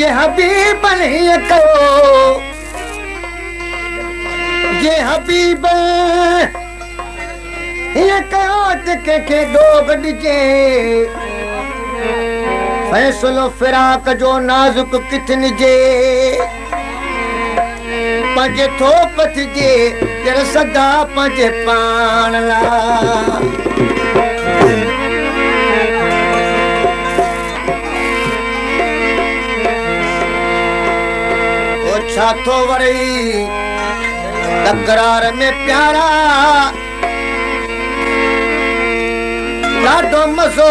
ये हबीब नहीं कहो, ये हबीब ये कहो के डोग डिजे फैसलो फिराक जो नाजुक किथन जे पंजे थोप थिजे तेरा सदा पंजे पान ला छाथो वरई तकरार में प्यारा लाडो मज़ो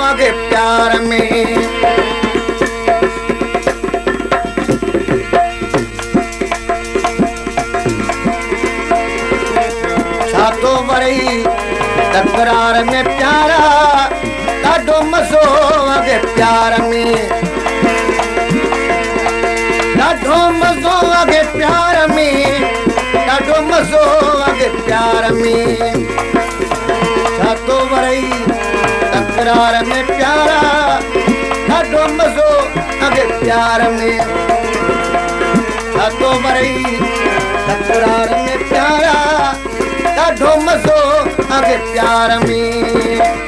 आगे प्यार में छाथो वरई तकरार में प्यारा लाडो मज़ो आगे प्यार में ॾाढो मज़ो आगे प्यार में ॾाढो मज़ो आगे प्यार में छा तो वरई तकरार में प्यारा ॾाढो मज़ो आगे प्यार में छा तो वरई तकरार में प्यारा ॾाढो मज़ो आगे प्यार में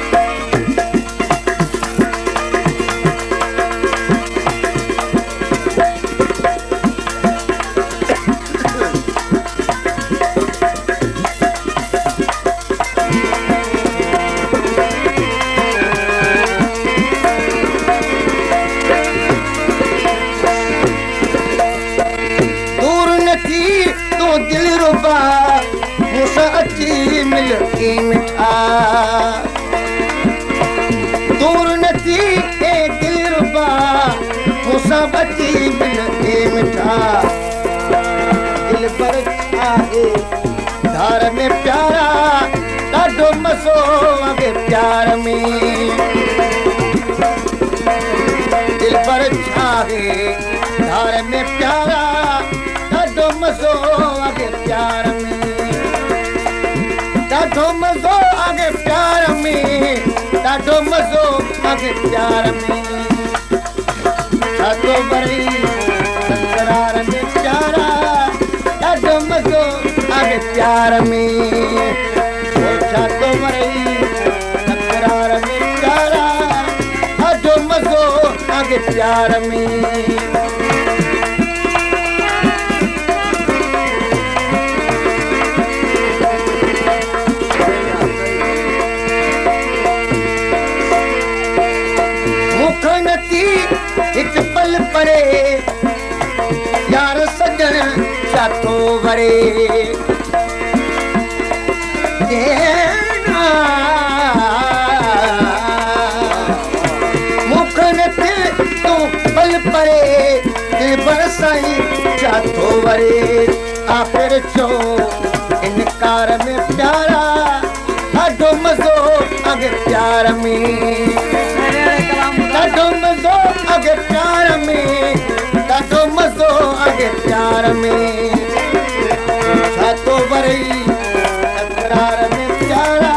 मिठा दूर नथी ए दिलरुबा मूंसां बची मिले मिठा दिल पर आहे धार में प्यारा ॾाढो मज़ो आगे प्यार में दिल पर आहे धार में प्यारा ॾाढो मज़ो आगे प्यार में ॾाढो मज़ो आगे प्यार में ॾाढो मज़ो आगे प्यार में छा तो वरई तकरार में प्यारा ॾाढो मज़ो आगे प्यार में छा तो वरई तकरार में प्यारा ॾाढो मज़ो आगे प्यार में एक पल परे यार सजन छातो वरे मुखन ते तू पल परे दिल बरसाई छातो वरे आखिर चो इनकार में प्यारा ॾाढो मज़ो आगे प्यार में ॾाढो मज़ो आगे प्यार में ॾाढो मज़ो आगे प्यार में छा तो वरई तकरार में प्यारा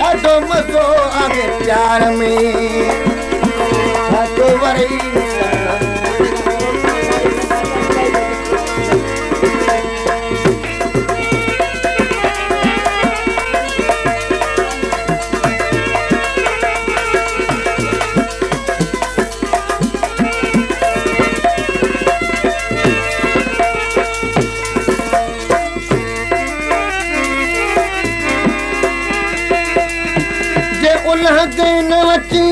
ॾाढो मज़ो आगे प्यार में छा तो वरई दिन अची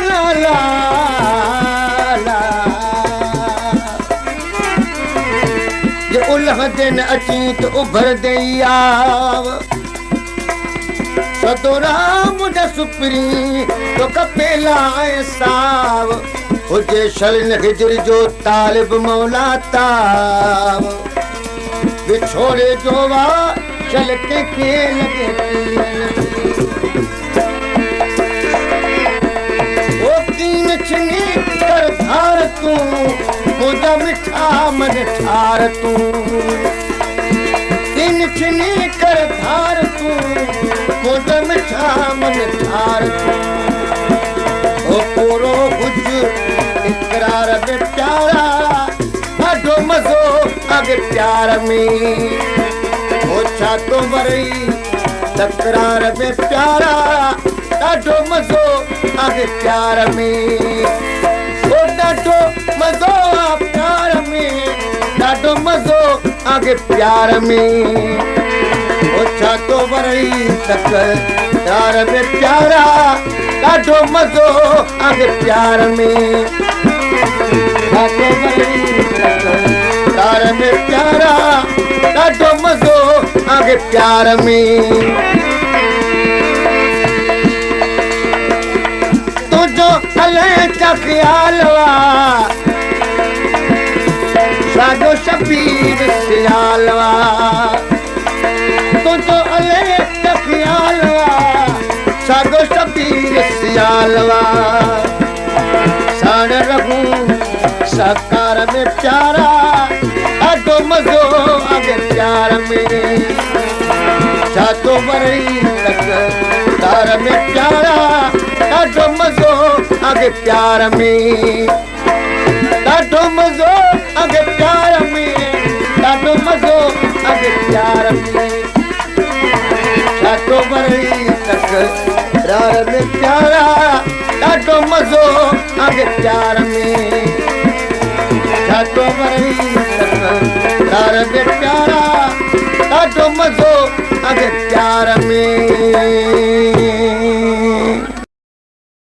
ला ला ला जे उल्ह दिन अची तो उभर दे आव सदोरा मुझे सुपरी तो कपेला ऐं साव हुजे शरण हिजर जो तालिब मौला ताव बिछोड़े जो वा चल के खेल ओ तीन छनी कर धार तू मुझा मिठा मन ठार तू तीन छनी कर धार तू मुंड में छामन थार ओ पूरो कुछ इकरार में प्यारा ॾाढो मज़ो आगे प्यार में ओ छा तो वरई तकरार में प्यारा ॾाढो मज़ो आगे प्यार में ओ ॾाढो मज़ो आ प्यार में ॾाढो मज़ो आगे प्यार में ओ छा तो वरई तकरार में प्यारा ॾाढो मज़ो आगे प्यार में छा तो वरई तकरार में प्यारा ॾाढो मज़ो आगे प्यार में तुझो अलाए छा ख़्याल वा साॻियो शबीर सियाल वा तुझो अलाए छा ख़्याल वा साॻियो शबीर सियाल वा साण रहूं साकार में प्यारा ॾाढो मज़ो आगे प्यार में छा तो वरई तकरार में प्यारा ॾाढो मज़ो आगे प्यार में ॾाढो मज़ो आगे प्यार में ॾाढो मज़ो आगे प्यार में छा तो वरई तकरार में प्यारा ॾाढो मज़ो आगे प्यार में छा तो वरई तकरार में प्यारा ॾाढो मज़ो